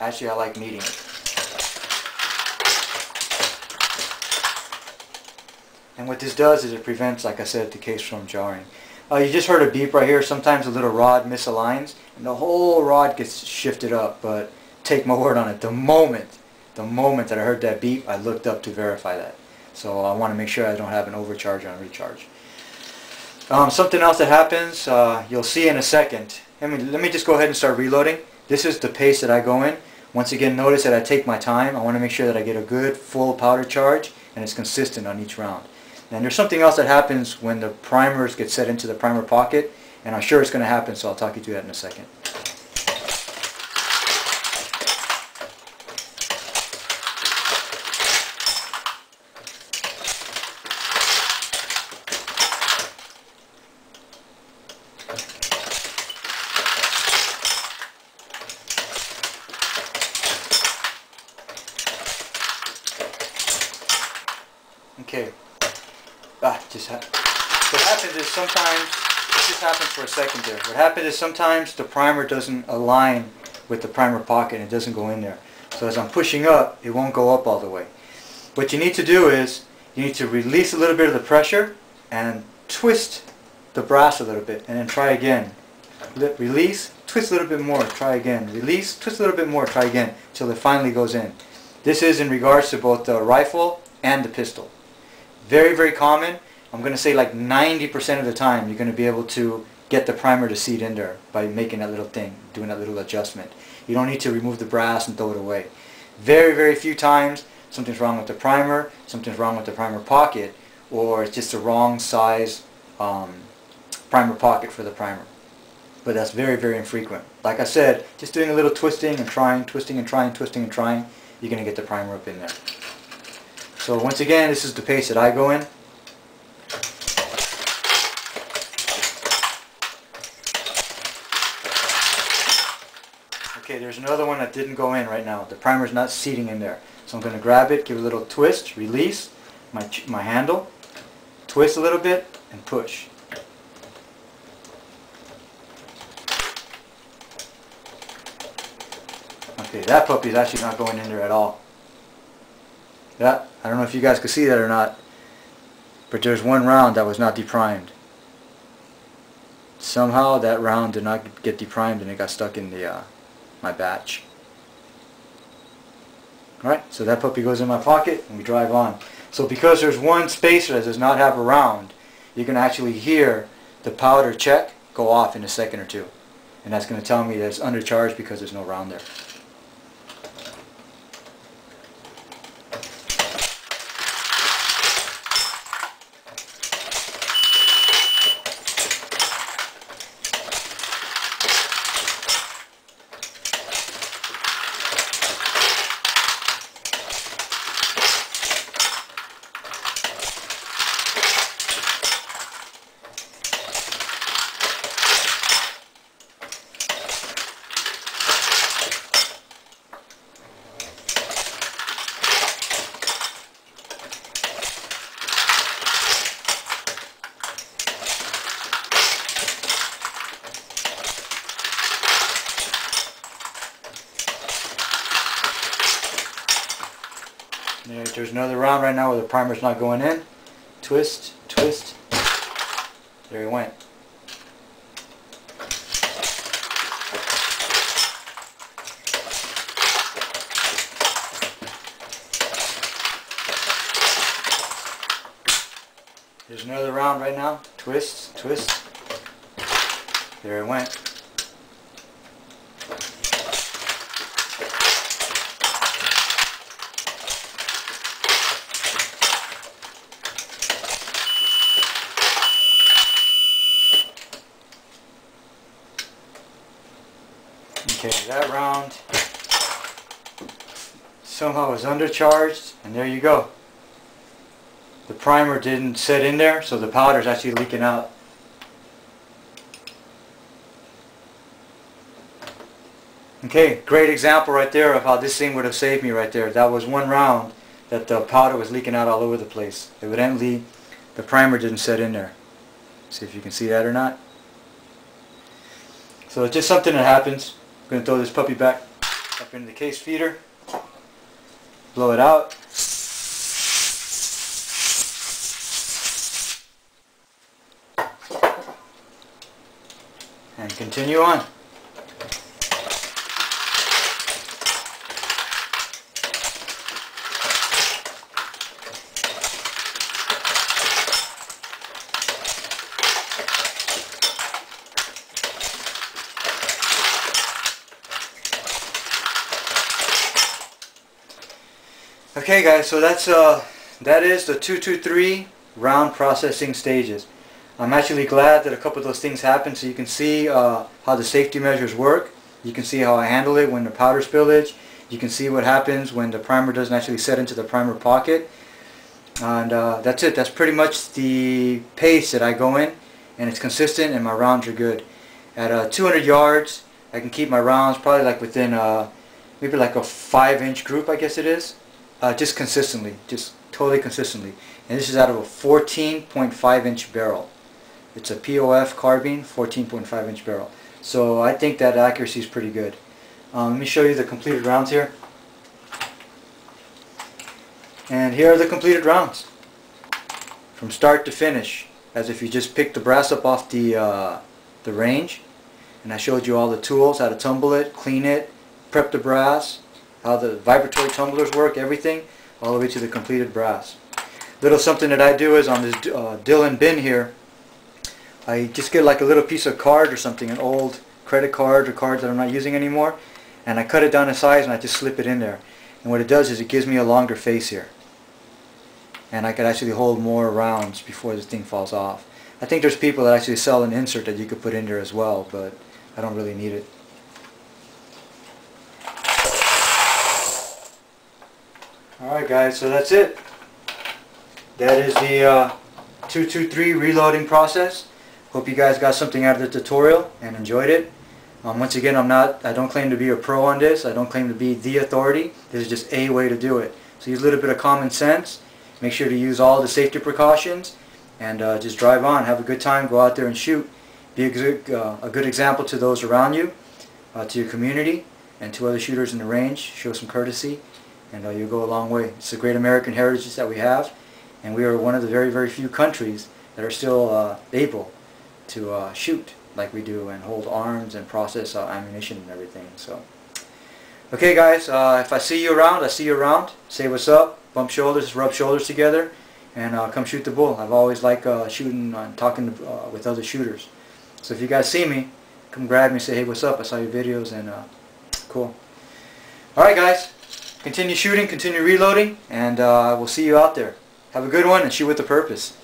Actually, I like kneading it. And what this does is it prevents, like I said, the case from jarring. You just heard a beep right here. Sometimes a little rod misaligns and the whole rod gets shifted up. But take my word on it, the moment that I heard that beep, I looked up to verify that. So I want to make sure I don't have an overcharge on recharge. Something else that happens, you'll see in a second. Let me just go ahead and start reloading. This is the pace that I go in. Once again, notice that I take my time. I want to make sure that I get a good full powder charge and it's consistent on each round. And there's something else that happens when the primers get set into the primer pocket, and I'm sure it's going to happen, so I'll talk you through that in a second. Okay. What happens is sometimes, it just happens for a second there. What happens is sometimes the primer doesn't align with the primer pocket and it doesn't go in there. So as I'm pushing up, it won't go up all the way. What you need to do is, you need to release a little bit of the pressure and twist the brass a little bit and then try again. Release, twist a little bit more, try again. Release, twist a little bit more, try again, until it finally goes in. This is in regards to both the rifle and the pistol. Very, very common. I'm going to say like 90% of the time you're going to be able to get the primer to seat in there by making that little thing, doing that little adjustment. You don't need to remove the brass and throw it away. Very, very few times something's wrong with the primer, something's wrong with the primer pocket, or it's just the wrong size primer pocket for the primer. But that's very, very infrequent. Like I said, just doing a little twisting and trying, twisting and trying, twisting and trying, you're going to get the primer up in there. So once again, this is the pace that I go in. Okay, there's another one that didn't go in right now. The primer's not seating in there. So I'm going to grab it, give it a little twist, release my handle, twist a little bit, and push. Okay, that puppy is actually not going in there at all. Yeah, I don't know if you guys could see that or not, but there's one round that was not deprimed. Somehow that round did not get deprimed and it got stuck in the my batch. Alright, so that puppy goes in my pocket and we drive on. So because there's one spacer that does not have a round, you can actually hear the powder check go off in a second or two. And that's going to tell me that it's undercharged because there's no round there. There's another round right now where the primer's not going in. Twist, twist. There it went. There's another round right now. Twist, twist. There it went. Okay, that round somehow was undercharged, and there you go. The primer didn't set in there, so the powder is actually leaking out. Okay, great example right there of how this thing would have saved me right there. That was one round that the powder was leaking out all over the place. Evidently, the primer didn't set in there. See if you can see that or not. So it's just something that happens. I'm going to throw this puppy back. up into the case feeder, blow it out. And continue on. Okay guys, so that is the 223 round processing stages. I'm actually glad that a couple of those things happened, so you can see how the safety measures work. You can see how I handle it when the powder spillage. You can see what happens when the primer doesn't actually set into the primer pocket. And that's it. That's pretty much the pace that I go in, and it's consistent and my rounds are good. At 200 yards, I can keep my rounds probably like within maybe like a 5-inch group, I guess it is. Just consistently, just totally consistently. And this is out of a 14.5-inch barrel. It's a POF carbine 14.5-inch barrel. So I think that accuracy is pretty good. Let me show you the completed rounds here. And here are the completed rounds. From start to finish, as if you just picked the brass up off the range. And I showed you all the tools, how to tumble it, clean it, prep the brass, how the vibratory tumblers work, everything, all the way to the completed brass. Little something that I do is on this Dillon bin here, I just get like a little piece of card or something, an old credit card or cards that I'm not using anymore, and I cut it down in size and I just slip it in there. And what it does is it gives me a longer face here. And I could actually hold more rounds before this thing falls off. I think there's people that actually sell an insert that you could put in there as well, but I don't really need it. Alright guys, so that's it. That is the 223 reloading process. Hope you guys got something out of the tutorial and enjoyed it. Once again, I don't claim to be a pro on this. I don't claim to be the authority. This is just a way to do it. So use a little bit of common sense. Make sure to use all the safety precautions and just drive on. Have a good time. Go out there and shoot. Be a good example to those around you, to your community, and to other shooters in the range. Show some courtesy, and you'll go a long way. It's a great American heritage that we have, and we are one of the very, very few countries that are still able to shoot like we do and hold arms and process ammunition and everything. So, okay guys, if I see you around, I see you around. Say what's up, bump shoulders, rub shoulders together, and come shoot the bull. I've always liked shooting and talking with other shooters. So if you guys see me, come grab me, say hey what's up, I saw your videos, and cool. Alright guys, continue shooting, continue reloading, and we'll see you out there. Have a good one and shoot with a purpose.